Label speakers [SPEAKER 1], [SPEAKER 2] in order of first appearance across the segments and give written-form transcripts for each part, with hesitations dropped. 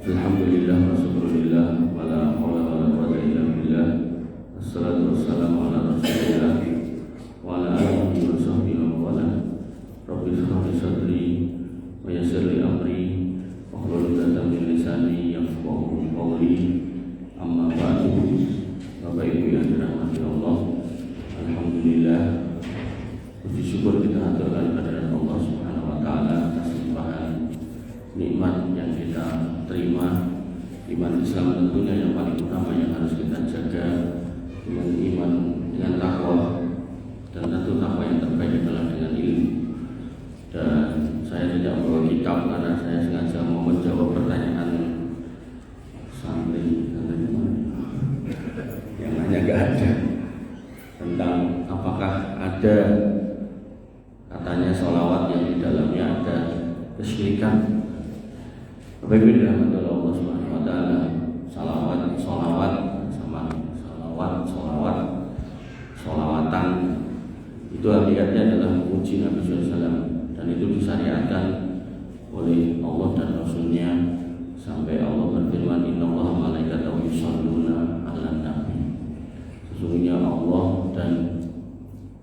[SPEAKER 1] Alhamdulillah wa syukurillah wa la hawla wa la quwwata illa billah. Assalatu wassalamu ala rasulillah wa ala alihi wa sahbihi wa wala. Rabbi shrah li sadri wa yassir li amri wa hlul 'uqdatam min lisani yafqahu qawli. Amma ba'du. Bapak Ibu yang dirahmati Allah, alhamdulillah, puji syukur kita haturkan kehadirat Allah Subhanahu wa taala atas limpahan nikmat yang kita terima. Iman Islam tentunya yang paling utama yang harus kita jaga, dengan iman, dengan takwa, dan tentu takwa yang terbaik adalah dengan ilmu. Dan saya tidak membawa kitab karena saya sengaja mau menjawab pertanyaan santri yang hanya gak ada tentang apakah ada katanya sholawat yang di dalamnya ada kesyirikan. Bapak Ibu dirahmati Allah Subhanahu wa taala, salawat sama sholawatan itu artinya adalah memuji Nabi SAW, dan itu disyariatkan oleh Allah dan Rasulnya sampai Allah berfirman, innallaha malaikatahu yusholluna 'alan nabi. Sesungguhnya Allah dan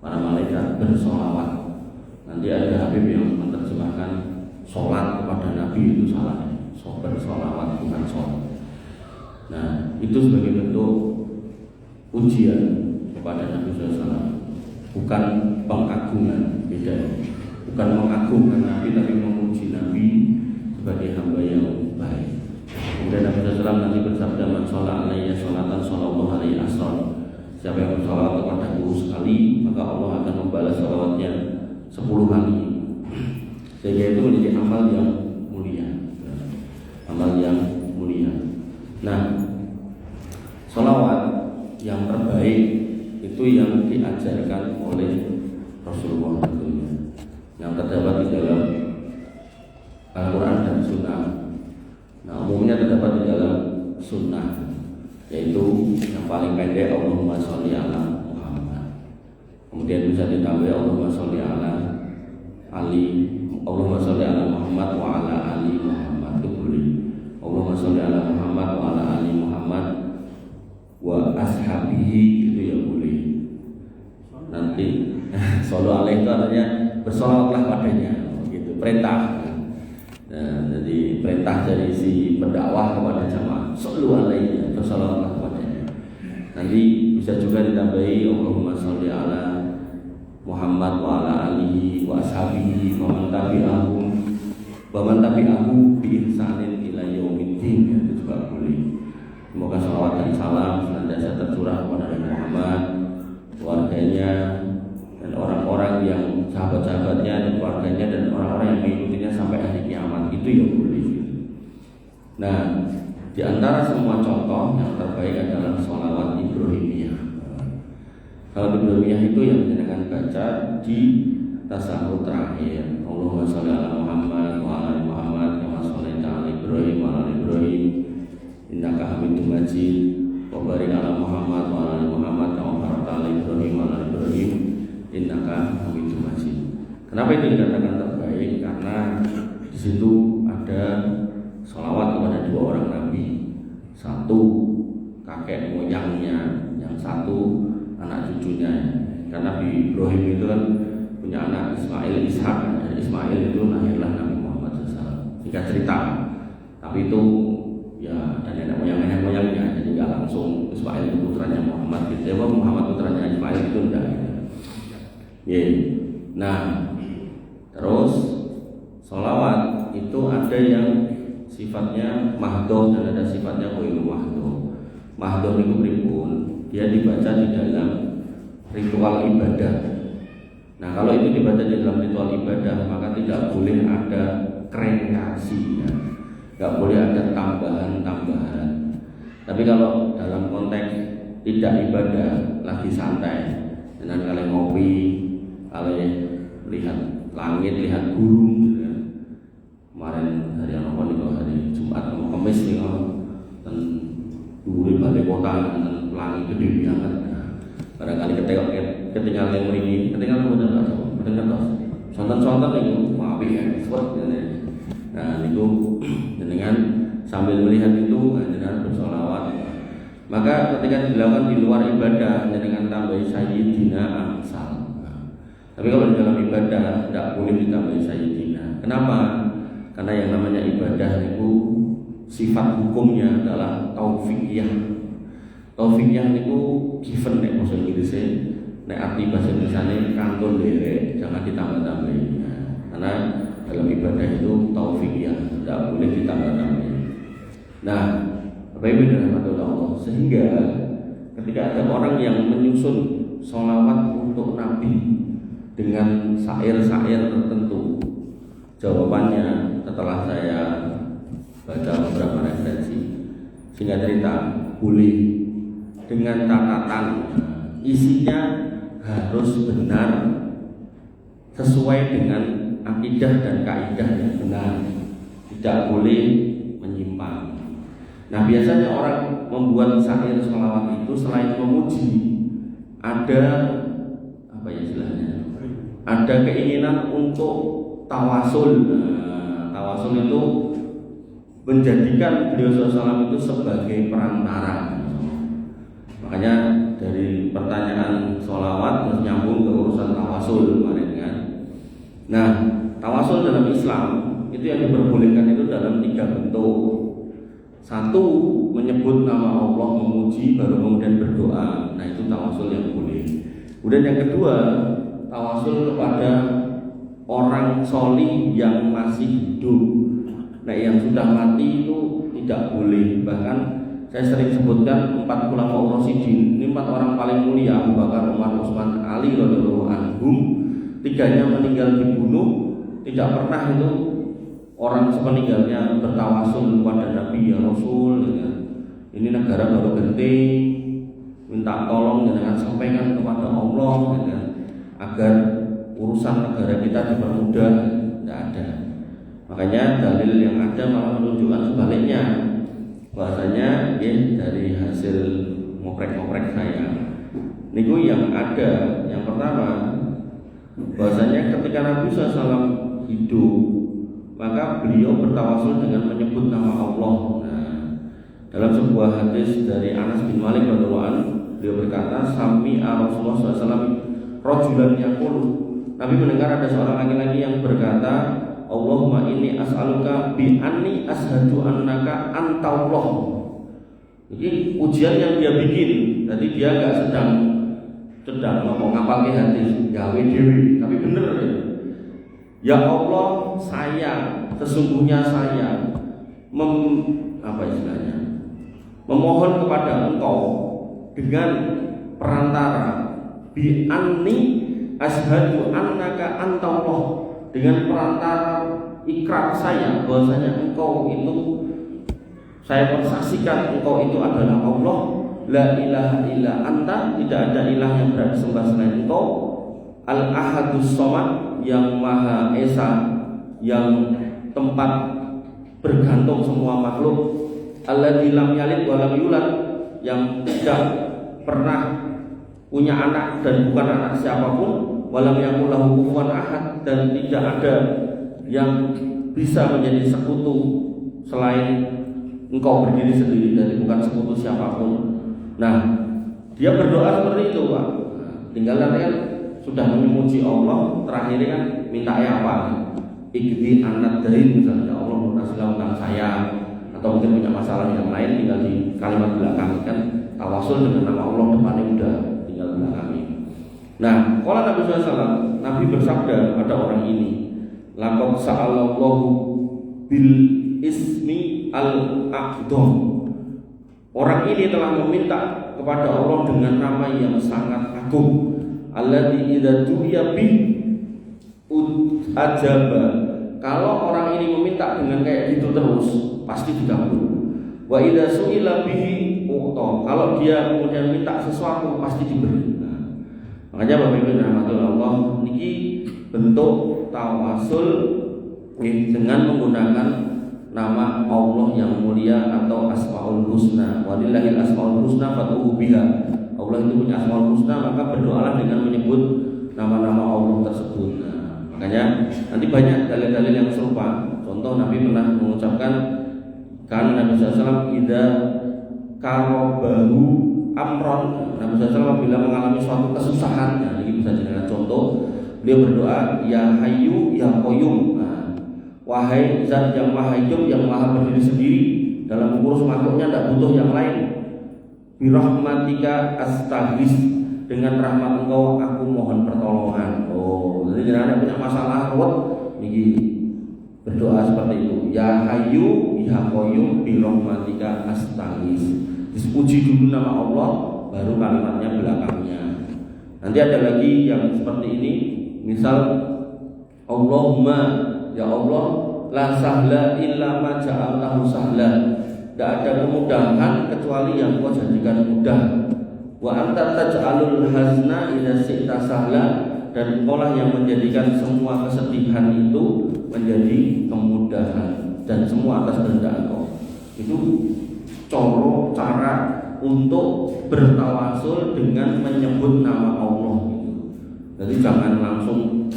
[SPEAKER 1] para malaikat bersholawat. Nanti ada Habib yang menerjemahkan sholat kepada Nabi, itu salah. Bersolawat bukan sholat. Nah, itu sebagai bentuk ujian kepada Nabi SAW, bukan pengagungan, beda. Bukan mengagungkan Nabi, tapi memuji Nabi sebagai hamba yang baik. Kemudian Nabi SAW nanti bersabda, man sholat alaiya sholatan shollallahu alaihi asron. Siapa yang bersolawat kepadaku sekali, maka Allah akan membalas sholawatnya 10 kali. Sehingga itu menjadi amal yang mulia. Nah, sholawat yang terbaik itu yang diajarkan oleh Rasulullah tentunya, yang terdapat di dalam Al-Quran dan Sunnah. Nah, umumnya terdapat di dalam Sunnah, yaitu yang paling pendek Allahumma sholli ala Muhammad. Kemudian bisa ditambah Allahumma sholli ala Ali, Allahumma sholli ala Muhammad wa ala ali Muhammad, itu boleh. Allahumma sholli ala Muhammad wa ala ali Muhammad wa ashabihi, itu ya boleh. Nanti sholli alaihi itu artinya bersolawatlah padanya, gitu, perintah. Nah, jadi perintah dari si pendakwah kepada jamaah, sholli alaihi, bersolawatlah padanya. Nanti bisa juga ditambahi Allahumma sholli ala Muhammad wa ala alihi wa ashabihi wa man tabi'ahu bi ihsanin ila yaumiddin, itu juga boleh. Semoga salawat dan salam senantiasa tercurah kepada Nabi Muhammad, keluarganya, dan orang-orang yang sahabat-sahabatnya dan keluarganya, dan orang-orang yang mengikutinya sampai hari kiamat, itu ya boleh. Nah, di antara semua contoh yang terbaik adalah sholawat Ibrahimiyah. Kalau Ibrahimiyah itu yang jenengan baca di tasawuf terakhir, Allahumma sholli ala Muhammad wa ala ali Muhammad kama shallaita ala Ibrahim wa ala ali Ibrahim innaka Hamidum Majid wa barik ala Muhammad wa ala ali Muhammad kama barakta ala Ibrahim wa ala ali Ibrahim innaka Hamidum Majid. Kenapa itu dikatakan terbaik? Karena di situ ada sholawat kepada dua orang nabi, satu kakek moyangnya, yang satu anak cucunya. Karena Nabi Ibrahim itu kan punya anak Ismail, Ishak, dan Ismail itu lahirlah Nabi Muhammad SAW. Jika cerita, tapi itu ya dan nenek moyangnya, jadi nggak langsung Ismail itu putranya Muhammad gitu. Ya, Muhammad putranya Ismail itu enggak. Ya. Nah, terus sholawat itu ada yang sifatnya mahdoh dan ada sifatnya ghairu mahdoh. Mahdoh itu pripun? Dia dibaca di dalam ritual ibadah. Nah, kalau itu dibaca di dalam ritual ibadah, maka tidak boleh ada kreasi, ya. Tidak boleh ada tambahan-tambahan. Tapi kalau dalam konteks tidak ibadah, lagi santai, dengan kalian ngopi, kalian lihat langit, lihat burung, ya. Kemarin hari apa nih, hari Jumat atau Kamis nih, dan dulu balik kota dengan langit gede banget. Barangkali ketinggalan yang ini, ketinggalan bener tos. Sonten itu maaf ya, Nah itu dengan sambil melihat itu dengan bersolawat. Maka ketika dilakukan di luar ibadah dengan tambahi sayyidina amsal. Tapi kalau di dalam ibadah tidak boleh ditambahi sayyidina. Kenapa? Karena yang namanya ibadah itu sifat hukumnya adalah taufiqiyah. Taufiqiyah itu given nek bahasa Inggrisnya, nek arti bahasa Indonesianya kanggo derek, jangan ditambah-tambahi. Karena dalam ibadah itu taufiqiyah, tidak boleh ditambah-tambahi. Nah, Bapak Ibu dan Allah, sehingga ketika ada orang yang menyusun sholawat untuk Nabi dengan syair-syair tertentu, jawabannya setelah saya baca beberapa referensi, sehingga cerita boleh dengan catatan isinya harus benar sesuai dengan akidah dan kaidah yang benar, tidak boleh menyimpang. Nah biasanya orang membuat syair sholawat itu selain memuji, ada apa ya istilahnya? Ada keinginan untuk tawasul. Nah, tawasul itu menjadikan beliau SAW itu sebagai perantara. Makanya dari pertanyaan sholawat terus nyambung ke urusan tawasul kemarin kan. Nah tawasul dalam Islam itu yang diperbolehkan itu dalam 3 bentuk. Satu, menyebut nama Allah, memuji, baru kemudian berdoa. Nah itu tawasul yang boleh. Kemudian yang kedua, tawasul kepada orang solih yang masih hidup. Nah yang sudah mati itu tidak boleh. Bahkan saya sering sebutkan 4 ulama Rasyidin. Ini 4 orang paling mulia, Abu Bakar, Umar, Utsman, Ali radhiyallahu anhum. 3-nya meninggal dibunuh. Tidak pernah itu orang sepeninggalnya bertawasul kepada Nabi ya Rasul ya. Ini negara baru genting, minta tolong dengan sampaikan kepada Allah ya, agar urusan negara kita dipermudah. Tidak ada. Makanya dalil yang ada malah menunjukkan sebaliknya, bahasanya ya, dari hasil ngoprek-ngoprek saya niku yang ada. Yang pertama, bahasanya ketika Nabi SAW hidup, maka beliau bertawasul dengan menyebut nama Allah. Nah, dalam sebuah hadis dari Anas bin Malik radhiyallahu anhu, beliau berkata, "Sami'a Rasulullah SAW rajulan yaqul." Nabi mendengar ada seorang laki-laki yang berkata, "Allahumma inni as'aluka bi anni ashhadu annaka antallah." Ini ujian yang dia bikin. Tadi dia enggak sedang ngomong ngapal ke hadis, gawe dewi, tapi bener ya. Ya Allah, sesungguhnya saya memohon kepada Engkau dengan perantara bi anni asyhadu annaka antallah, dengan perantara ikrar saya bahwasanya Engkau itu, saya bersaksikan Engkau itu adalah Allah, la ilaha illa anta, tidak ada ilah yang berhak disembah selain Engkau, al-ahadus somad, yang maha esa, yang tempat bergantung semua makhluk, alladzi lam yalid wa lam yulad, yang tidak pernah punya anak dan bukan anak siapapun, walam yakul lahu kufuwan ahad, dan tidak ada yang bisa menjadi sekutu selain Engkau berdiri sendiri, dan bukan sekutu siapapun. Nah, dia berdoa seperti itu, Pak. Tinggal kan sudah memuji Allah, terakhir kan minta apa? Ikdi anak dari misalnya, Allah lunasilah utang saya, atau mungkin punya masalah yang lain, tinggal di kalimat belakang kan tawasul dengan nama Allah, depannya udah tinggal belakangi. Nah, kalau Nabi SAW, Nabi bersabda kepada orang ini, laqad sa'alallahu bil ismi al-a'dham. Orang ini telah meminta kepada Allah dengan nama yang sangat agung. Alladzi idza du'iya bi ajaba. Kalau orang ini meminta dengan kayak gitu terus, pasti dikabul. Wa idza su'ila bihi u'ta. Kalau dia kemudian minta sesuatu, pasti diberi. Nah, makanya Bapak Ibu rahmatullah Allah, niki bentuk tawasul dengan menggunakan nama Allah yang mulia atau Asmaul Husna. Walillahil Asmaul Husna fad'uhu biha. Allah itu punya Asmaul Husna, maka berdoalah dengan menyebut nama-nama Allah tersebut. Nah, makanya nanti banyak dalil-dalil yang serupa. Contoh Nabi pernah mengucapkan, kan Nabi SAW idza karobahu amron, Nabi SAW bila mengalami suatu kesusahan. Nah, ini bisa jadikan contoh. Beliau berdoa, ya hayyu ya qayyum. Nah, wahai zat yang maha hidup, yang maha berdiri sendiri, dalam mengurus makhluknya tidak butuh yang lain. Birahmatika astaghis, dengan rahmat engkau aku mohon pertolongan. Oh, jadi jangan punya masalah ruwet niki berdoa seperti itu. Ya hayyu ya qayyum birahmatika astaghis. Dipuji dulu nama Allah, baru kalimatnya belakangnya. Nanti ada lagi yang seperti ini. Misal Allahumma, ya Allah, la sahla illa ma ja'altahu sahla. Tidak ada kemudahan kecuali yang Kau jadikan mudah. Wa anta taj'alul hazna idza syi'ta sahla, dan Engkau yang menjadikan semua kesedihan itu menjadi kemudahan, dan semua atas kehendak Engkau. Itu cara untuk bertawasul dengan menyebut nama Allah gitu. Jadi jangan langsung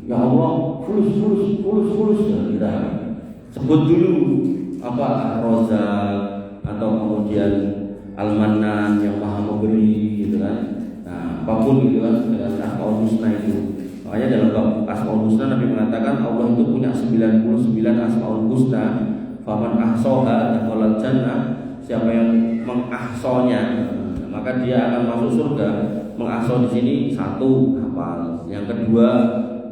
[SPEAKER 1] ya Allah fulus ya, tidak. Sebut dulu apa Ar-Razzaq atau kemudian Al-Mannan yang maha memberi gitu kan. Nah, apapun gitu kan dengan Asmaul Husna itu. Makanya dalam bab Asmaul Husna Nabi mengatakan Allah itu punya 99 Asmaul Husna. Faman ahsoha dakhalal jannah. Siapa yang mengahsonya maka dia akan masuk surga. Mengahso di sini satu hafal, yang kedua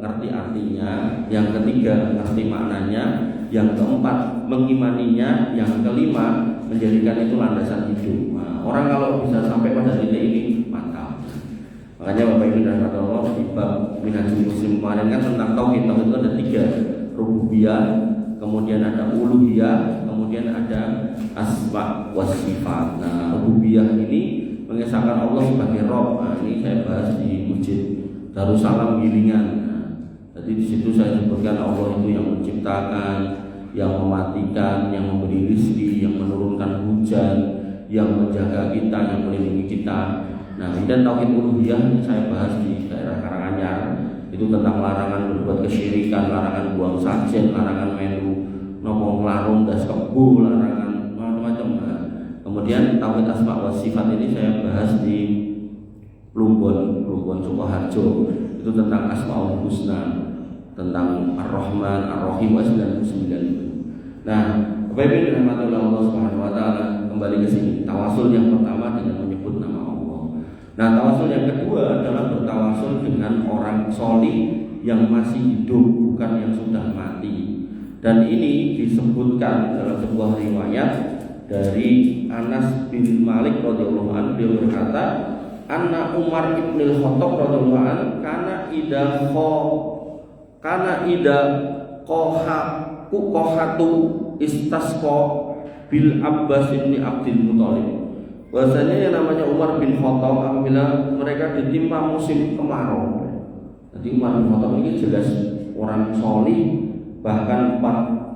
[SPEAKER 1] ngerti artinya, yang ketiga ngerti maknanya, yang keempat mengimaninya, yang kelima menjadikan itu landasan hidup. Nah, orang kalau bisa sampai pada titik ini mantap. Makanya Bapak Ibu dan Allah di bab Minhajul Muslim kemarin kan tentang tauhid. Tauhid itu ada 3, rububiyah, kemudian ada uluhiyah, kemudian ada asma wa sifat. Nah, rububiyah ini mengesahkan Allah sebagai Rabb. Nah, ini saya bahas di Masjid Darussalam Gilingan. Nah, jadi di situ saya sebutkan Allah itu yang menciptakan, yang mematikan, yang memberi rezeki, yang menurunkan hujan, yang menjaga kita, yang melindungi kita. Nah, kemudian tauhid uluhiyah ini saya bahas di daerah Karanganyar. Itu tentang larangan berbuat kesyirikan, larangan buang sajen, larangan melu nopo nglarung das kebo, larangan macam-macam. Nah, kemudian tauhid asma wa sifat ini saya bahas di Plumbon Sukoharjo. Itu tentang Asmaul Husna, tentang Ar-Rahman, Ar-Rahim 99. Nah, Bapak Ibu dirahmati Allah Subhanahu wa taala, kembali ke sini. Tawasul yang pertama dengan menyebut nama Allah. Nah, tawasul yang kedua adalah bertawasul dengan orang solih yang masih hidup, bukan yang sudah mati. Dan ini disebutkan dalam sebuah riwayat dari Anas bin Malik radhiyallahu anhu. Dia berkata, Anna Umar ibn al-Khattab radhiyallahu anhu kana ida kohatu istasqa bil Abbas bin Abdul Muthalib. Bahasanya yang namanya Umar bin Khattab apabila mereka ditimpa musim kemarau. Jadi Umar bin Khattab ini jelas orang solih, bahkan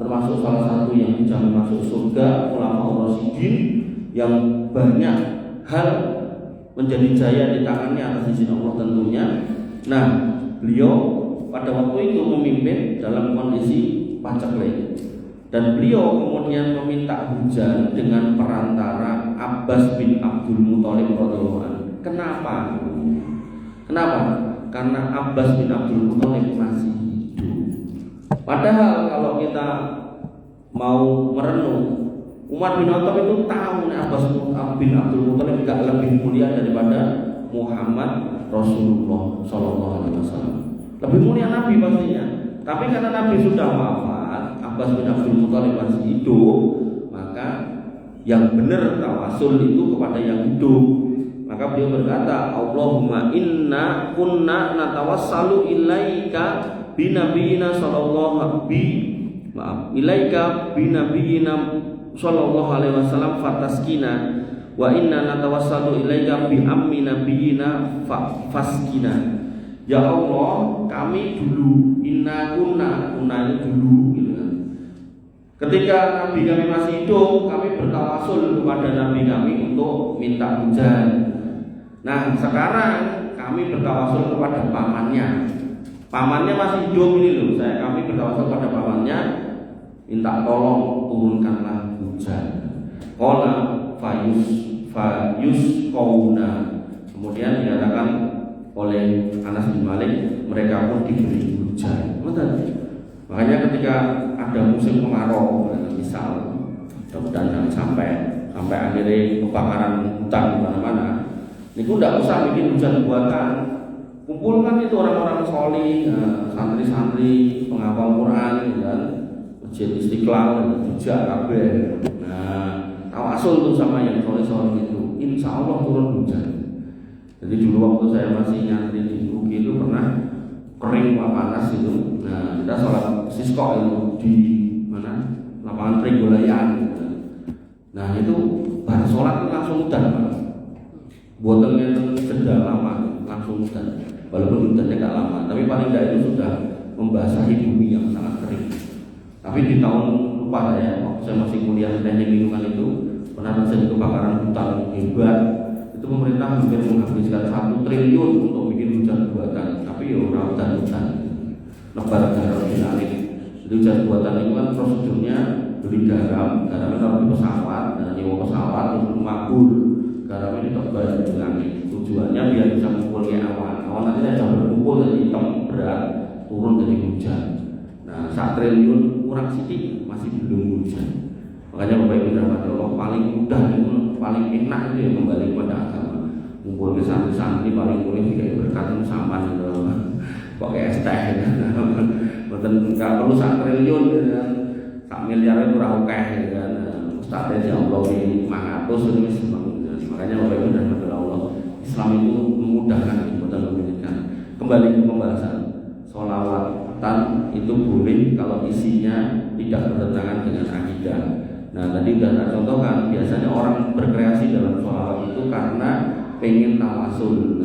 [SPEAKER 1] termasuk salah satu yang dijamin masuk surga, ulama Rasyidin, yang banyak hal menjadi jaya di tangannya atas izin Allah tentunya. Nah, beliau pada waktu itu memimpin dalam kondisi paceklik, dan beliau kemudian meminta hujan dengan perantara Abbas bin Abdul Muthalib radhiyallahu anhu. Kenapa? Karena Abbas bin Abdul Muthalib masih hidup. Padahal kalau kita mau merenung, Umar bin Khattab itu tahu Abbas bin Abdul Muthalib tidak lebih mulia daripada Muhammad Rasulullah Sallallahu Alaihi Wasallam. Lebih mulia Nabi pastinya. Tapi karena Nabi sudah wafat, Abbas bin Abdul Muthalib masih hidup, maka yang benar tawasul itu kepada yang hidup. Maka beliau berkata, Allahumma inna kunna natawassalu ilaika binabiyina sallallahu ilaika binabiyina sallallahu alaihi wasallam fataskina wa inna natawassalu ilaika bi ammi nabiyina faskina. Ya Allah, kami dulu inna kunna itu dulu gitu kan. Ketika nabi kami masih hidup, kami bertawasul kepada nabi kami untuk minta hujan. Nah, sekarang kami bertawasul kepada pamannya. Pamannya masih hidup ini loh. Kami bertawasul kepada pamannya. minta tolong turunkanlah hujan. Qala fayus qauna. Kemudian dikatakan oleh Anas bin Malik, mereka pun diberi hujan. Betul. Makanya ketika ada musim kemarau, misal mudah-mudahan sampai akhirnya kebakaran hutan di mana-mana, itu tidak usah bikin hujan buatan. Kumpulkan itu orang-orang solih, santri-santri, penghafal Quran, kan, masjid Istiqlal, Jogja, kabeh. Nah, tawasul tuh sama yang soleh-soleh itu, insya Allah turun hujan. Jadi dulu waktu saya masih nyantri di Uki itu pernah kering panas itu. Nah, kita sholat sisqa itu di mana? Lapangan Trigolayan. Nah, itu baru sholat langsung hujan, Pak. Buatannya itu jeda lama, langsung hujan. Walaupun hujannya nggak lama, tapi paling tidak itu sudah membasahi bumi yang sangat kering. Tapi di tahun lupa saya, waktu saya masih kuliah di teknik lingkungan itu pernah terjadi kebakaran hutan hebat. Itu pemerintah hampir menghabiskan 1 triliun untuk bikin hujan buatan, tapi ya orang hujan lebar garam di langit. Jadi hujan buatan itu kan prosedurnya beli garam taruh di pesawat, dan nyewa pesawat untuk mabur garam ini tebar di langit. Tujuannya biar bisa mengumpulnya awan nanti sudah berkumpul jadi hitam berat, turun jadi hujan. Nah, 1 triliun kurang sedikit masih belum hujan. Makanya Bapak Ibu dirahmati Allah, paling mudah itu, paling enak itu ya kembali kepada agama. Kumpul ke santri-santri paling boleh kayak berkat sama pakai es teh. Betul, nggak perlu 1 triliun kan, 1 miliar itu rauh keh kan. Ustadznya ya Allah di 500 itu makanya Bapak Ibu dirahmati Allah, Islam itu memudahkan, betul memudahkan. Kembali ke pembahasan, sholawatan itu boleh kalau isinya tidak bertentangan dengan akidah. Nah, tadi sudah saya contohkan, biasanya orang berkreasi dalam sholawat itu karena pengen tawasul.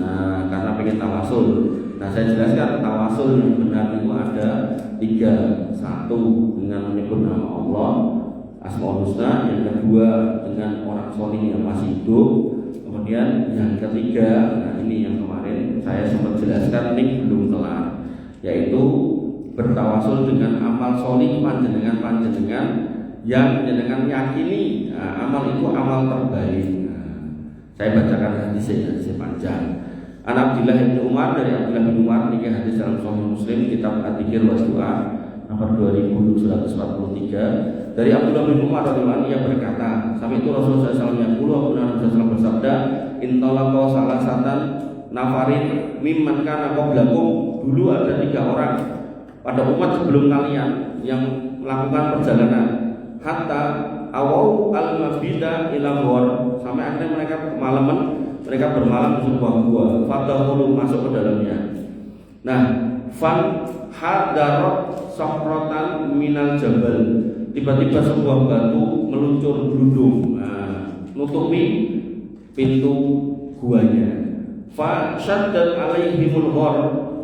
[SPEAKER 1] Nah, saya jelaskan tawasul yang benar itu ada 3. 1 dengan menyebut nama Allah, Asmaul Husna. Yang kedua dengan orang soleh yang masih hidup. Kemudian yang ketiga, nah ini yang kemarin saya sempat jelaskan, ini belum kelar, yaitu bertawasul dengan amal soleh panjenengan yang jenengan yakini. Nah, amal itu amal terbaik. Saya bacakan hadis panjang. An Abdillah bin Umar, dari Abdullah bin Umar, ini hadis dalam Sahih Muslim, kitab At-Tiqir wa Du'a nomor 2143. Dari Abdullah bin Umar radhiyallahu anhu, ia berkata, sampai itu Rasulullah SAW yang puluh, Rasulullah bersabda, intalaqa salasatan nafarin mimman kana qablakum. Dulu ada 3 orang pada umat sebelum kalian yang melakukan perjalanan, hatta awau al-mabida ila ghor, sampai akhirnya mereka bermalam di sebuah gua, fadkhulu, masuk ke dalamnya. Nah, fan hadarat safratan minal jabal, tiba-tiba sebuah batu meluncur gelundung, nutupi pintu guanya. Fa syaddat alaihimul ghor,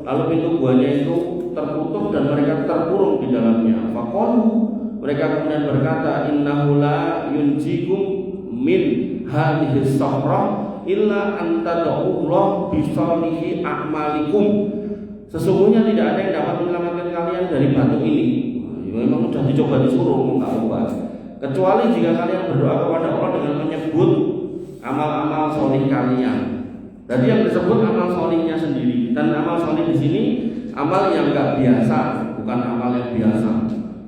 [SPEAKER 1] lalu pintu guanya itu tertutup dan mereka terkurung di dalamnya. Faqalu, mereka kemudian berkata, innahu la yunjikum min hadhihi safrah illa antada'ullah bisalihi a'malikum. Sesungguhnya tidak ada yang dapat menyelamatkan kalian dari batu ini. Memang sudah dicoba disuruh, enggak ubah, kecuali jika kalian berdoa kepada Allah dengan menyebut amal-amal solih kalian. Jadi yang disebut amal solihnya sendiri, dan amal solih di sini amal yang enggak biasa, bukan amal yang biasa.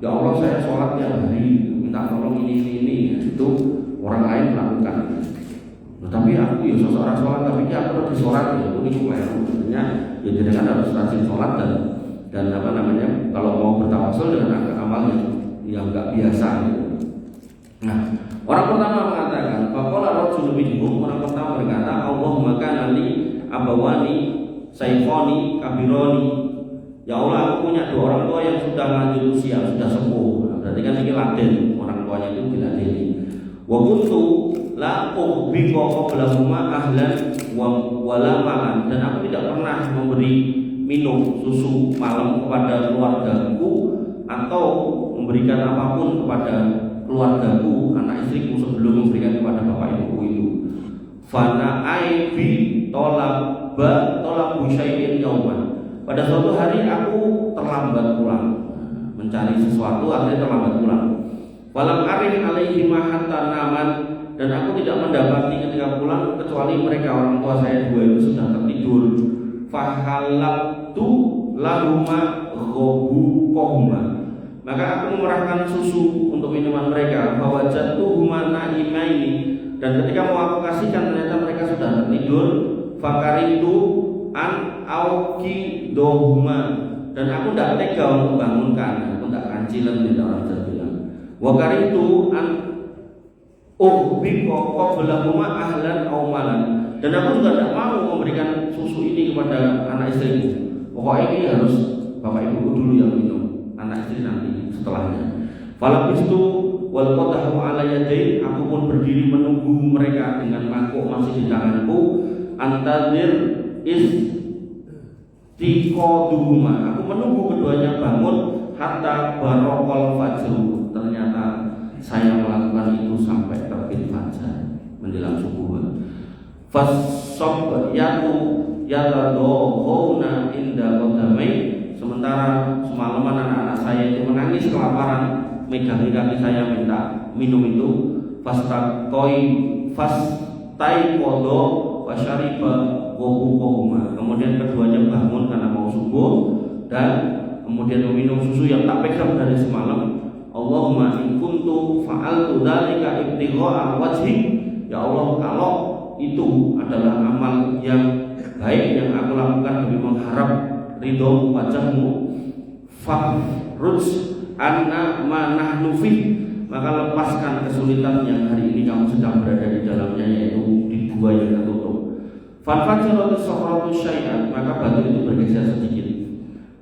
[SPEAKER 1] Ya Allah, saya sholat tiap hari, minta tolong ini, itu orang lain melakukan. Nah, tapi aku ya seseorang sholat, tapi aku harus sholat ya, ini keliru. Artinya ya jangan harus rajin sholat dan kalau mau bertawasul dengan amal yang enggak biasa gitu. Nah, orang pertama mengatakan, faqala rajulun minhum, orang pertama berkata, Allahumma kana li abawani saykhani kabirani. Ya Allah, aku punya 2 orang tua yang sudah lanjut usia, sudah sepuh. Nah, berarti kan ini laden, orang tuanya itu diladeni. Wa kuntu la ukhbiqa qablahuma ahlan wala malan, dan aku tidak pernah memberi minum susu malam kepada keluargaku atau memberikan apapun kepada keluargaku, anak istriku, sebelum memberikan kepada bapak ibuku itu. Fana aibi tolabu syai'in yauman. Pada suatu hari aku terlambat pulang, mencari sesuatu, akhirnya terlambat pulang. Falam arif alaihi hatta naman, dan aku tidak mendapati ketika pulang kecuali mereka orang tua saya dua itu sudah tertidur. Fahalabtu lahuma ghabuqahuma, maka aku memerahkan susu untuk minuman mereka. Fawajadtuhuma naimaini, dan ketika mau aku kasihkan ternyata mereka sudah tertidur. Fakaritu an auki dohuma, dan aku tidak tega untuk bangunkan, aku tidak kancilan, tidak orang Jawa bilang. Wakaritu an uhbiqo qablahuma ahlan aw malan, dan aku juga tidak mau memberikan susu ini kepada anak istriku. Pokoknya ini harus bapak ibu dulu yang minum, anak istri nanti setelahnya. Falabistu wal qadahu ala yadain, aku pun berdiri menunggu mereka dengan mangkuk masih di tanganku. Antazir istiqaduhuma, aku menunggu keduanya bangun. Hatta barokal fajr, ternyata saya melakukan itu sampai terbit fajar menjelang subuh. Fasob yatadohuna inda qadamai, sementara semalaman anak-anak saya itu menangis kelaparan, megang kaki saya minta minum itu. Fastai kodo wasyariba wahukohuma, kemudian keduanya bangun karena mau subuh dan kemudian meminum susu yang tak pegang dari semalam. Allahumma in kuntu fa'altu dzalika ibtigha'a wajhik, ya Allah, kalau itu adalah amal yang baik yang aku lakukan demi mengharap ridho wajahmu, fahruj anna ma nahnu fi, maka lepaskan kesulitan yang hari ini kamu sedang berada di dalamnya, yaitu di gua yang tertutup. Fanfajarat as-sakhratu syai'an, maka batu itu bergeser sedikit.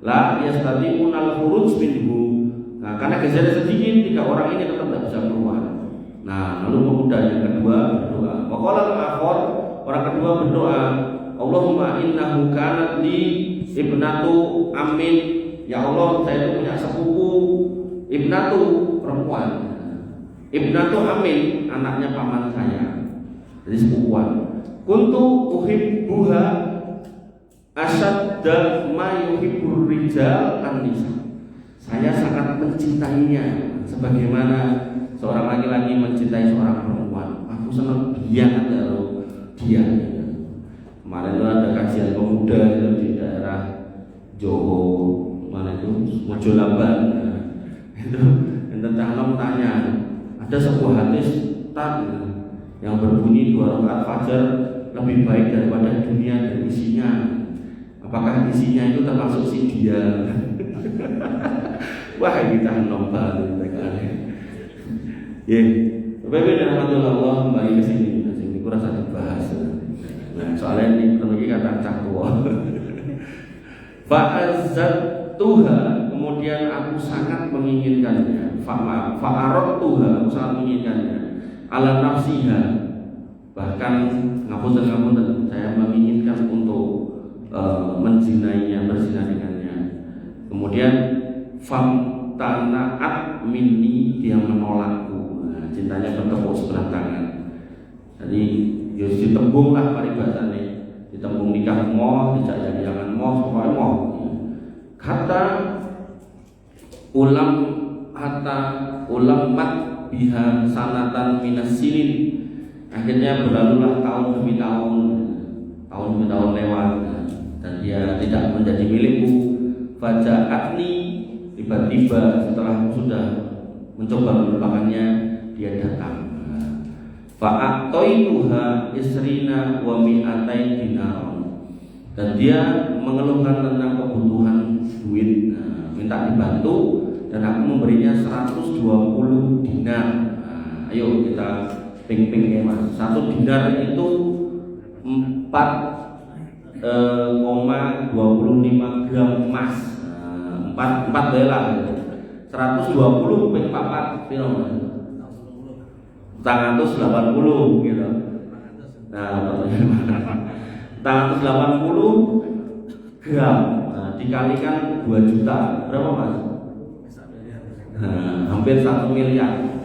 [SPEAKER 1] La yastati'unal khuruj minhu, nah karena geser sedikit, tiga orang ini tetap tidak bisa keluar. Nah lalu pemuda yang kedua berdoa. Waqala al-akhar, orang kedua berdoa, Allahumma innahu kanat li ibnatu amin, ya Allah, saya itu punya sepupu ibnatu perempuan. Ibnatu amin, anaknya paman saya, jadi sepupuan. Kuntu uhibbuha asyadda ma yuhibbur rijal an-nisa, saya sangat mencintainya sebagaimana seorang laki-laki mencintai seorang perempuan. Aku senang dia kalau dia. Kemarin itu ada kajian pemuda itu di daerah Jowo, mana itu Mojolaban. Itu tentang tanya, ada sebuah hadis yang berbunyi 2 rakaat fajar lebih baik daripada dunia dan isinya. Apakah isinya itu termasuk si dia? Wah, kita nombal mereka. Ya, tapi dengan Allah kembali ke sini. Ini kurang satu bahas. Nah, soalnya ini lagi kata cakwa. Fa'azzatuha, kemudian aku sangat menginginkannya. Fa'aradtuha, aku sangat menginginkannya. Ala nafsiha, bahkan ngapunten saya menginginkan untuk menzinainya, berzina dengannya. Kemudian famtanaat minni, dia menolakku. Nah, cintanya bertepuk sebelah tangan. Jadi ya ditembung lah paribasane, ditembung nikah moh, dijak jangan moh, pokoknya moh. Kata ulam mat biha sanatan minas sinin, akhirnya berlalulah tahun demi tahun lewat, dan dia tidak menjadi milikku. Faja'atni, tiba-tiba setelah sudah mencoba melupakannya, dia datang. Fa'atoituha isrina wa mi'atain dinaron, dan dia mengeluhkan tentang kebutuhan duit, minta dibantu, dan aku memberinya 120 dinar. Ayo kita ping-ping ya mas. 1 dinar itu 4,25 gram emas. 4 bela. 120 ping 4 piro mas? 180 gitu. Nah, 180 gram, dikalikan 2 juta, berapa mas? Hampir 1 miliar,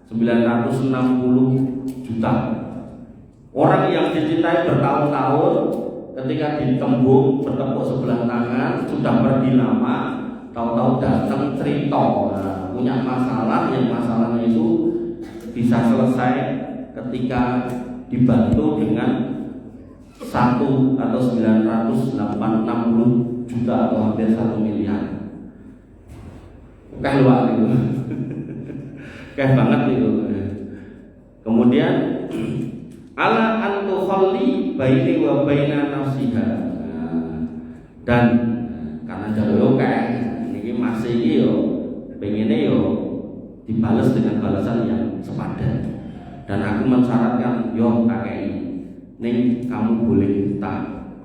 [SPEAKER 1] 960 juta. Orang yang dicintai bertahun-tahun, ketika ditembung bertepuk sebelah tangan, sudah pergi lama, tahu-tahu datang cerita. punya masalah yang masalahnya itu bisa selesai ketika dibantu dengan 1 atau 960 juta atau hampir 1 miliar. Kayak luar itu. Kayak banget itu. Kemudian ala antu khalli baini wa baina nafsiha. Dan karena jauh kayak ini masih iki yo pengennya yo dibalas dengan balasan yang sepadan. Dan aku mensyaratkan yo kakek ning kamu boleh tak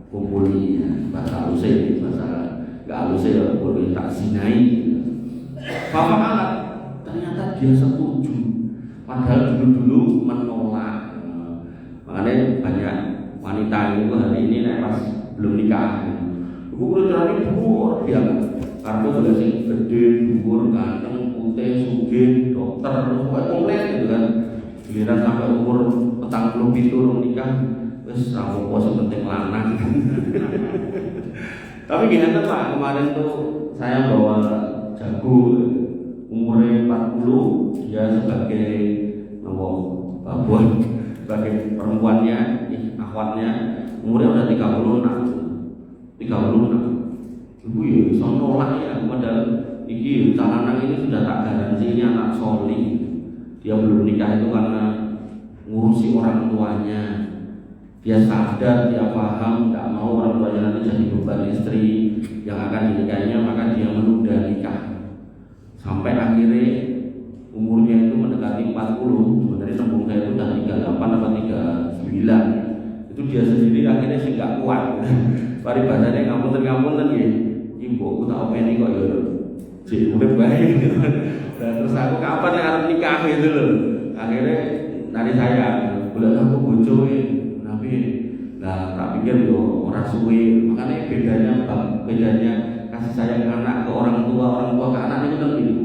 [SPEAKER 1] kumpuli bahasa halus bahasa enggak halus ya boleh tak sinai. Bapak anak ternyata dia setuju, padahal dulu menolak. Makanya banyak wanita itu hari ini pas belum nikah, aku berjalan dhuwur dia karena boleh sing gede, dhuwur, ganteng, putih, sugih, dokter, kayak komplit gitu kan. Giliran sampai umur 47 urung nikah, wis ra apa penting lanang. Tapi gini Pak, kemarin tuh saya bawa jago umurnya 40, dia sebagai babuan, sebagai perempuannya, akhwatnya umurnya udah 36. Ibu ya bisa nolak ya, padahal iki calon ini sudah tak garansi ini anak solih. Dia belum nikah itu karena ngurusi orang tuanya. Dia sadar, dia paham, tidak mau orang tuanya nanti jadi beban istri yang akan dinikahinya, maka dia menunda nikah sampai akhirnya umurnya itu mendekati 40. Sebenarnya nembung saya itu udah 38 atau 39. Itu dia sendiri akhirnya sih nggak kuat. Paribasannya ngapunten ya, ibu aku tak openi kok ya, jadi udah baik. Dan terus aku kapan yang harus nikah gitu loh. Akhirnya nanti saya bulan aku bocoin. Nah, tak pikir yo orang suwe, makanya bedanya kasih sayang anak ke orang tua ke anak itu kan gitu.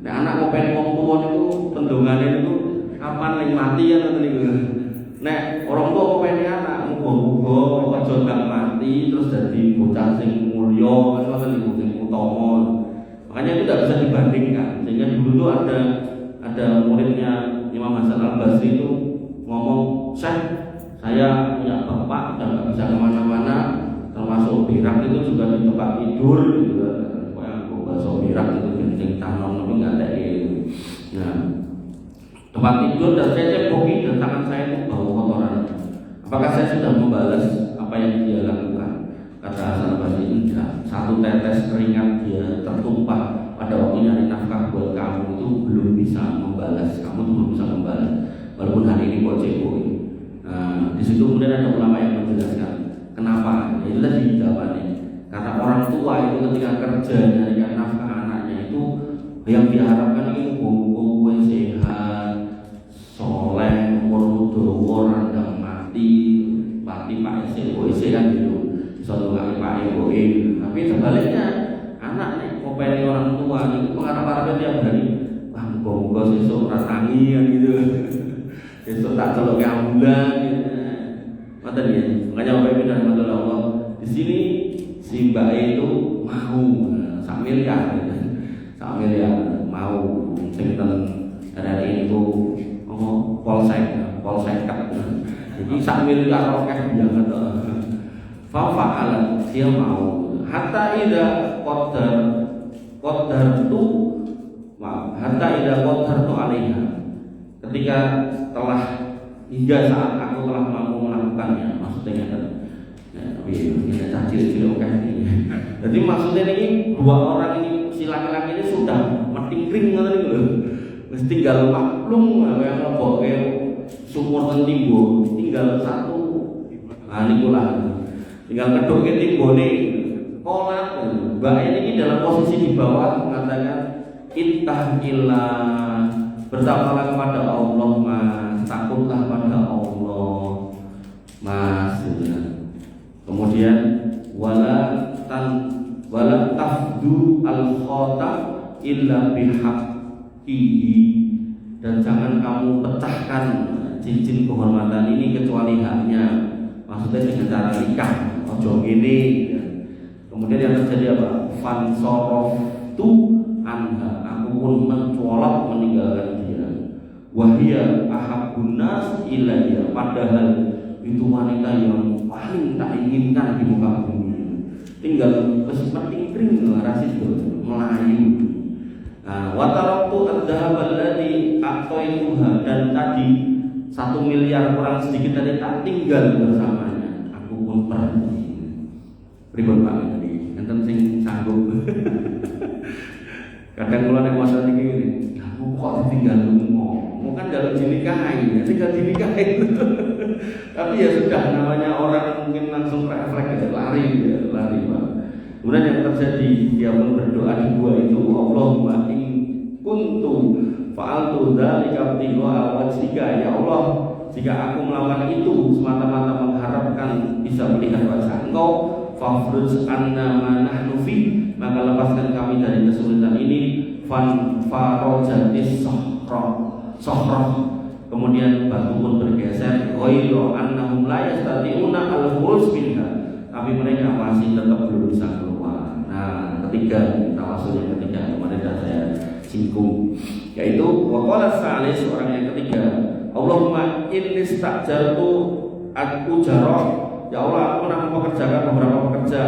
[SPEAKER 1] Nah, anak ngopen wong tua itu pendongannya itu kapan lagi mati ya kan gitu. Nah, orang tua ngopen anak muga-muga aja gak mati terus jadi bocah sing mulya kan gitu sing utama. Makanya itu tidak bisa dibandingkan. Sehingga dulu tuh ada muridnya Imam Hasan Al-Basri itu ngomong, "Syekh, saya punya bapak dan nggak bisa kemana-mana, termasuk birak itu juga di tempat tidur gitu kan. Kayak bahasa birak itu jenis tanam tapi nggak ada itu. Nah, tempat tidur dan saya ceboki dan tangan saya itu bau kotoran. Apakah saya sudah membalas apa yang dia lakukan?" Kata Hasan Basri, "Tidak. 1 tetes keringat dia tertumpah pada waktu nyari nafkah buat kamu itu belum bisa membalas. Kamu tuh belum bisa membalas. Walaupun hari ini kok ceboki." Nah, di situ kemudian ada ulama yang menjelaskan kenapa. Ya, itu tadi jawabannya. Karena orang tua itu ketika kerja nyarikan nafkah anaknya itu yang diharapkan ini muga sehat, soleh, umur dawa, randang mati Pak Ese kan gitu. Suatu kali Pak Ese. Tapi sebaliknya anak nih ngopeni orang tua itu mengharap-harapnya tiap hari, wah muga sesuk ratangi kan gitu. Besok tak celok ke ambulan gitu. Mata dia. Makanya Bapak Ibu dan Mata Allah di sini si Mbak itu mau sak miliar gitu. Sak miliar mau tenten RRI itu polsek kat. Jadi sak miliar rokeh jangan tuh. Fa'ala dia mau. Hatta ida qadar tu hatta ida qadar tu alaiha. Ketika telah hingga saat aku telah mampu melakukannya, maksudnya kan, tapi kita cacil kan ini. Jadi maksudnya ini 2 orang ini si laki-laki ini sudah metingkring kan itu, mesti tinggal maklum yang ngebok sumur tentimbo, tinggal 1, nah ini pula, tinggal kedok timbo nih, kolat. Mbak ini dalam posisi di bawah mengatakan ittaqillah. Bertakwalah kepada Allah Mas, takutlah pada Allah Mas. Kemudian wala tafdu al khotam illa bihaqqihi, dan jangan kamu pecahkan cincin kehormatan ini kecuali haknya. Maksudnya dengan cara nikah. Ojo ini. Kemudian yang terjadi apa? Fansorof tu anha, aku pun mencolok meninggalkan dia. Wahia ahabbun nas ilayya, padahal itu wanita yang paling tak inginkan di muka bumi. Tinggal kesepenting rasis Melayu. Nah, wataraktu ad-dhahab alladhi a'taituha, dan tadi 1 miliar kurang sedikit tadi tak tinggal bersamanya. Aku pun pergi. Pripun Pak tadi? Enten sing sanggup. Kadang kula nek masalah iki, aku kok ditinggal lunga. Mau kan dalam dinikahi, tinggal dinikahi. Tapi ya sudah, namanya orang mungkin langsung refleks lari Pak. Kemudian yang terjadi, dia pun berdoa di gua itu, Allahumma in kuntu fa'altu dzalika ibtigha'a wajhika, ya Allah, jika aku melakukan itu semata-mata mengharapkan bisa melihat wajah Engkau, fafruj anna ma nahnu fi, maka lepaskan kami dari kesulitan ini. Fan farajatis sohrah, kemudian batu pun bergeser. Ghairu annahum la yastati'una al-khuruj minha, tapi mereka masih tetap belum bisa keluar. Nah, ketiga, tawasul yang ketiga kemarin sudah saya singgung, yaitu waqala salis, orang yang ketiga, Allahumma inni stajartu al-ujara, ya Allah, aku nak mempekerjakan beberapa pekerja,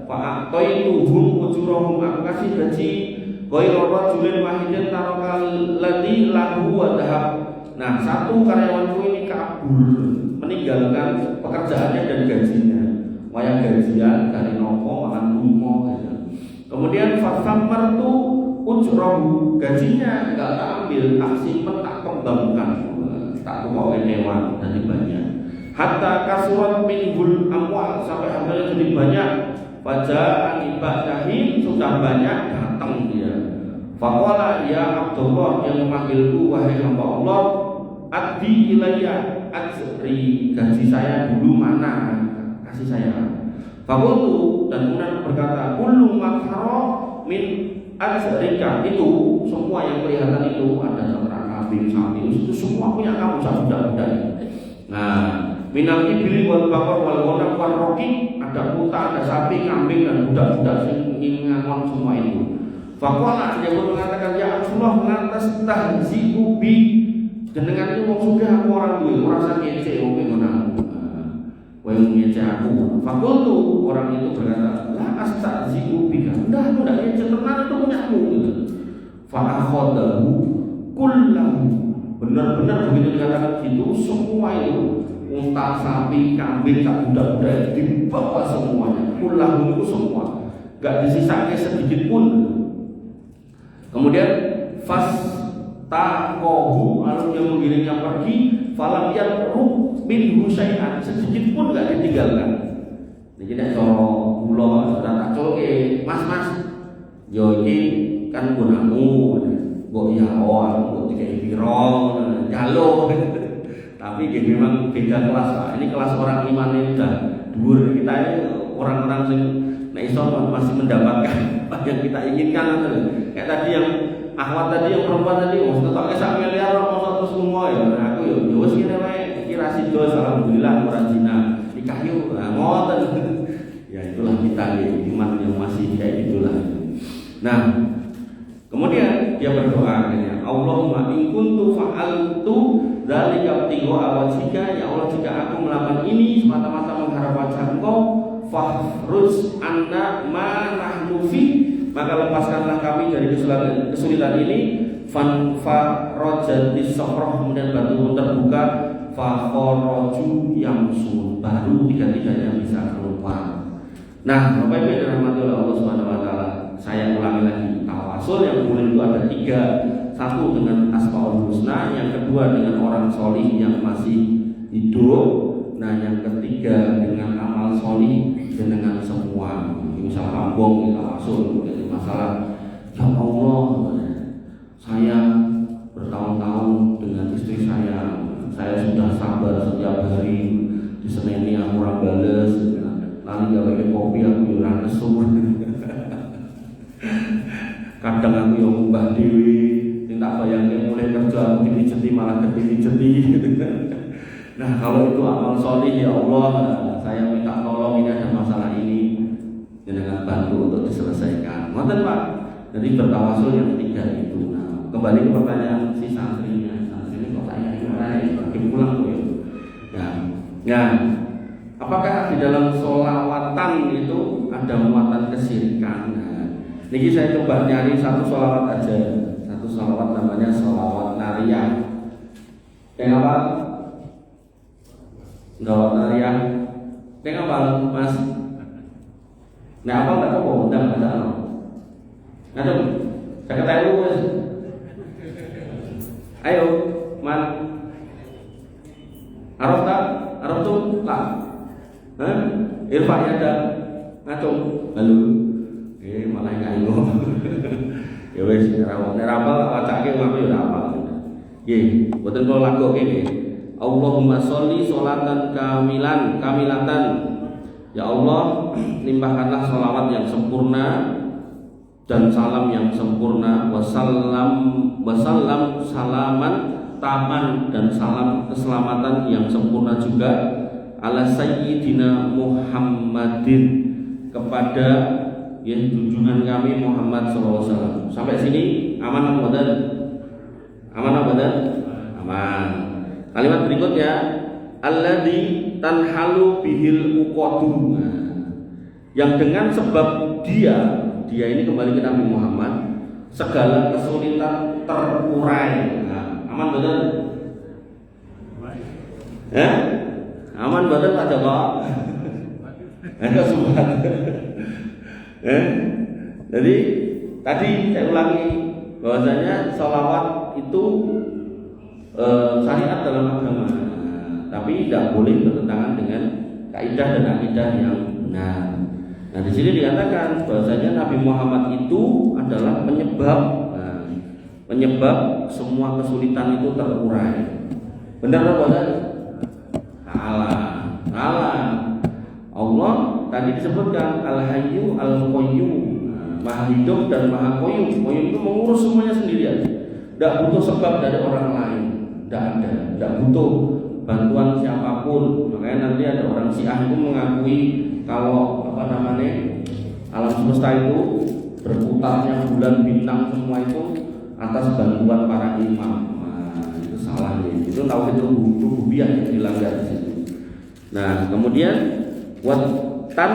[SPEAKER 1] fa'ataituhum ujurahum, aku kasih gaji ghairu rajulin wahidin tarakal ladzi lahu wa dhahab. Nah, satu karyawanku ini kabur meninggalkan pekerjaannya dan gajinya. Wayang gajian dari nopo makan lumo gitu. Kemudian fasamar tu ujrahu, gajinya enggak tak ambil, tak simpen, tak kembangkan, tak bawa dewan dan banyak. Hatta kasurat minhul amwal, sampai harganya jadi banyak. Faja'an ibadahi, sudah banyak datang dia. Faqala ya Abdullah, yang memanggilku, wahai hamba Allah, addi ilayya ajri, gaji saya dulu mana, kasih saya. Fakultu, dan kemudian berkata, kullu mathara min ajrika, itu semua yang kelihatan itu ada ternak kambing, sapi, itu semua punya kamu, budak-budak. Nah, minal ibli wal bakar wal ghanam wal roki, ada unta, ada sapi, kambing dan budak-budak yang ngangon semua itu. Faqala, dia pun mengatakan, ya Rasulullah, lantas tahzi'u bi, jenengan itu mau sudah aku orang duwe, merasa ngece oke ngono. Kowe ngece aku. Fakultu, orang itu berkata, la astahzi'u bika. Udah ngece, tenan itu punyamu gitu. Fa akhadahu kullahu. Benar-benar begitu dikatakan gitu, semua itu unta, sapi, kambing, tak budak-budak dibawa semuanya. Kullahu itu semua, enggak disisakan sedikit pun. Kemudian fas taqahu, lalu dia mengiringnya pergi, falam yarru min syai'an, sedikit pun enggak ditinggalkan. Jadi nek cara kula sudah tak colke, Mas, yo iki kan gunamu, mbok ya mbok dikai piro, jalo. Tapi ini memang beda kelas Pak. Ini kelas orang iman ini udah dhuwur. Kita ini orang-orang yang nek iso masih mendapatkan apa yang kita inginkan. Kayak tadi yang akhwat tadi, yang perempuan tadi, tetoknya 1 miliar mosok terus semua ya. Nah, aku ya wis ngene wae, iki ra sido, alhamdulillah ora zina. Nikah yo ngoten. Ya itulah kita iman yang masih kayak gitulah. Nah, kemudian dia berdoa akhirnya, Allahumma in kuntu fa'altu dzalika ibtigha'a wajhika, ya Allah, jika aku melakukan ini semata-mata mengharap wajah Engkau, fahruj anna ma nahnu fi, maka lepaskanlah kami dari kesulitan ini. Fan farajatis safrah, kemudian batu pun terbuka, fa kharaju yamsun, baru tiga-tiganya bisa keluar. Nah, Bapak Ibu yang dirahmati oleh Allah Subhanahu wa taala, saya ulangi lagi, tawasul yang boleh itu ada 3. Satu dengan Asmaul Husna, yang kedua dengan orang solih yang masih hidup, nah yang ketiga dengan amal solih dengan semua. Misal rambung, tawasul, jadi masalah, ya Allah, saya bertahun-tahun dengan istri saya sudah sabar setiap hari, di Senin aku kurang bales, lalu gawe kopi aku ora nesu. Kadang aku yang ngubah dewi, tak bayangin mulai kerja aku dijeti malah dijeti. Nah, kalau itu amal solih, ya Allah, saya minta tolong, ini ada masalah ini, dengan bantu untuk diselesaikan. Ngoten Pak. Jadi bertawasul yang ketiga itu. Nah, kembali ke pertanyaan si santrinya. Santri ini kok tanya gimana? Pulang tuh ya. Nah, apakah di dalam sholawatan itu ada muatan kesyirikan? Nah, ini saya coba nyari satu sholawat aja. Satu sholawat namanya sholawat nariyah. Yang apa? Sholawat nariyah. Yang apa, Mas? Nah, apa nggak tahu? Undang ada apa? Ada? Saya kata lu, Mas. Ayo, man. Araf tak? Araf tuh tak? Irfa ya ada ngacung lalu malah nggak ingat ya wes nerapal wacake ngapain ya apa betul kalau lagu ini Allahumma sholli sholatan kamilatan ya Allah limpahkanlah sholawat yang sempurna dan salam yang sempurna wasallam salaman taman dan salam keselamatan yang sempurna juga ala sayyidina Muhammadin kepada junjungan kami Muhammad SAW. Sampai sini aman apa badan? Aman apa badan? Aman. Kalimat berikutnya alladzi tanhalu bihil uqadu. Yang dengan sebab dia ini kembali ke Nabi Muhammad segala kesulitan terurai. Nah, aman badan? Ya? Aman badan tak Joko? Enggak sumpah. Jadi tadi saya ulangi bahwasanya sholawat itu syariat dalam agama, tapi tidak boleh bertentangan dengan kaidah dan akidah yang benar. Nah di sini dikatakan bahwasanya Nabi Muhammad itu adalah penyebab semua kesulitan itu terurai. Benar tak Bapak? Allah tadi disebutkan Al-Hayyu Al-Qayyum, Maha hidup dan Maha Qayyum. Qayyum itu mengurus semuanya sendirian. Tidak butuh sebab dari orang lain. Tidak ada. Tidak butuh bantuan siapapun. Makanya nanti ada orang Syiah itu mengakui kalau alam semesta itu berputarnya bulan bintang semua itu atas bantuan para imam. Nah, itu salah ya. Itu tauhid rububiyah yang dilanggar di situ. Nah, kemudian watan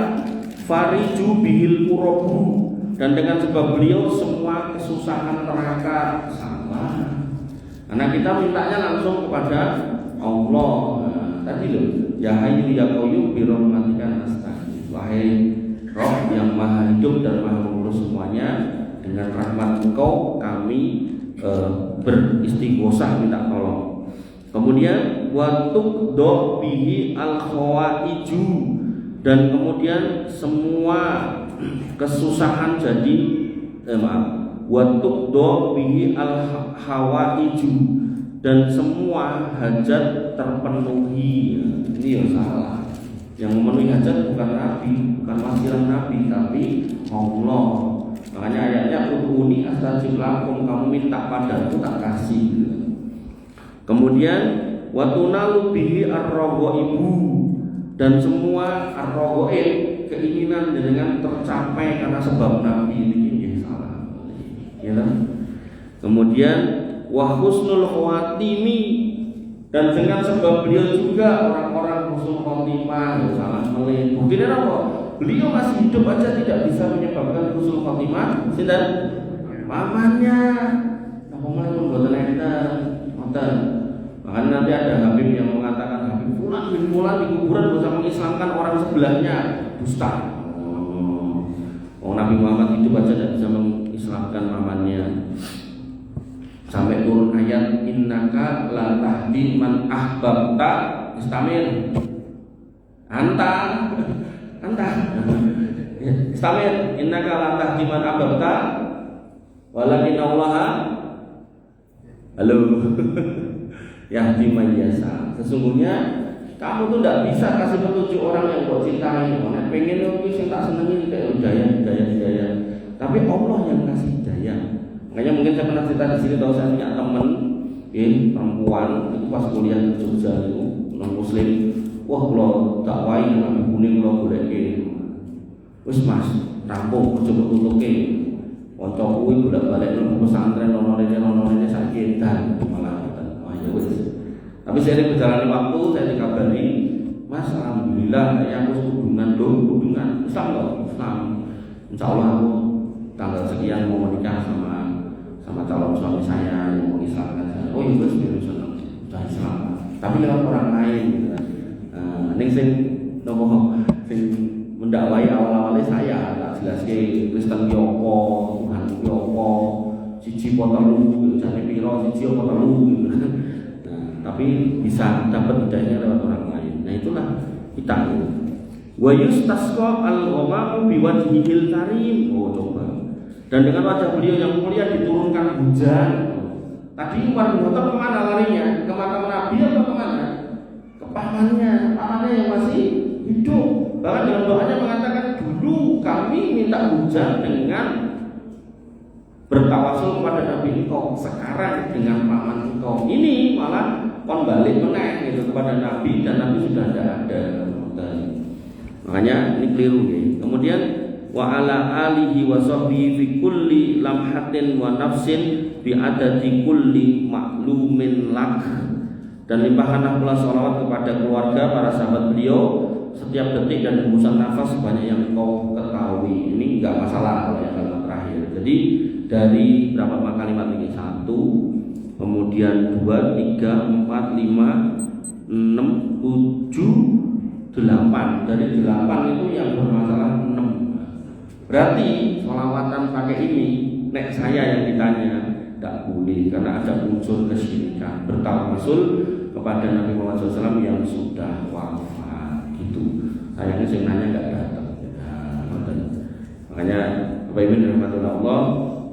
[SPEAKER 1] fariju bihil kurobu, dan dengan sebab beliau semua kesusahan neraka salah. Karena kita mintanya langsung kepada Allah. Nah, tadi loh, ya hayyu ya qayyum bi rahmatika nastaghfir. Wahai Roh yang Maha hidup dan Maha mengurus semuanya, dengan rahmat Engkau kami beristighosah minta tolong. Kemudian watuk bihi al khawaiju, dan kemudian semua kesusahan jadi watuk bihi al hawaiju, dan semua hajat terpenuhi. Ini yang salah. Yang memenuhi hajat bukan Nabi, bukan wasilah Nabi, tapi Allah. Makanya ayatnya udhuni astajib lakum, kamu minta padaku tak kasih. Kemudian watunalu bihi ar-raghaibu, dan semua ar-raghaib keinginan dengan tercapai karena sebab Nabi ini salah. Ya. Kemudian wa husnul khawatimi, dan dengan sebab beliau juga orang-orang husnul khotimah salah melih. Buktinya apa? Beliau masih hidup aja tidak bisa menyebabkan husnul khotimah. Sinten? Pamannya. Apa mulai pun boten enten. Ngoten. Bahkan nanti ada Habib yang mengatakan Habib Fulan bin Fulan di kuburan bisa mengislamkan orang sebelahnya. Dusta. Nabi Muhammad hidup aja tidak bisa mengislamkan pamannya. Sampai turun ayat innaka la tahdi man ahbabta istamir anta istamir innaka la tahdi man ahbabta walakin Allah halo yahdi man yasha. Sesungguhnya kamu tuh tidak bisa kasih petunjuk orang yang kau cintai. Nek pengen itu sing tak senengi kayak hidayah. Tapi Allah yang kasih hidayah. Makanya mungkin saya pernah cerita di sini, tahu saya punya teman perempuan itu pas kuliah di Jogja itu non Muslim. Wah kalau dakwai Nabi kuning kalau boleh wis mas rampung coba tutuke kanca kuwi bolak-balik nang pesantren ono-rene saiki edan malah ngoten. Oh ya wis. Tapi seiring berjalannya waktu saya dikabari, Mas alhamdulillah saya aku kudungan Islam kok, Islam. Insyaallah aku tanggal sekian mau menikah sama calon suami saya yang mau Islamkan saya. Oh iya wis sudah Islam. Tapi lewat orang lain gitu kan. Ning sing mendakwai awal-awalnya saya tak jelaske Kristen ki apa, Tuhan ki apa, siji apa telu, jane pira siji apa telu gitu kan. Tapi bisa dapat hidayahnya lewat orang lain. Nah itulah kita. Wa yustasqa al-ghamamu biwajhihil karim. Oh coba. Dan dengan wajah beliau yang mulia diturunkan hujan. Tadi Umar bin Khattab kemana larinya? Ke makam Nabi atau kemana? Ke pamannya yang masih hidup. Bahkan dalam doanya mengatakan dulu kami minta hujan dengan bertawasul kepada Nabi engkau, sekarang dengan paman engkau. Ini malah kon balik meneh gitu kepada Nabi dan Nabi sudah tidak ada. Makanya ini keliru ya. Kemudian wa ala alihi wa sahbihi fi kulli lamhatin wa nafsin bi adadi kulli maklumin lak. Dan limpahkanlah pula sholawat kepada keluarga para sahabat beliau setiap detik dan hembusan nafas sebanyak yang kau ketahui. Ini enggak masalah kalau yang kalimat terakhir. Jadi dari berapa kalimat ini? 1, kemudian 2, 3, 4, 5, 6, 7, 8. Dari 8 itu yang bermasalah 6. Berarti sholawatan pakai ini, nek saya yang ditanya, tidak boleh karena ada unsur kesyirikan. Bertawasul kepada Nabi Muhammad SAW yang sudah wafat. Gitu. Sayangnya saya nanya nggak datang. Makanya Bapak Ibu dirahmati Allah,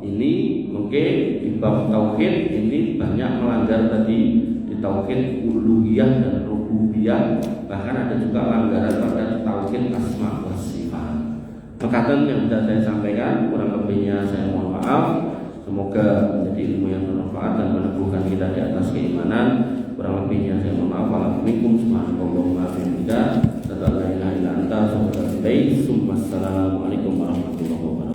[SPEAKER 1] ini mungkin di bab tauhid ini banyak melanggar tadi di tauhid uluhiyah dan rububiyah, bahkan ada juga pelanggaran pada tauhid asma wa sifat. Mekaten yang bisa saya sampaikan, kurang lebihnya saya mohon maaf. Semoga menjadi ilmu yang bermanfaat dan meneguhkan kita di atas keimanan. Kurang lebihnya saya mohon maaf. Assalamualaikum warahmatullahi wabarakatuh. Assalamualaikum.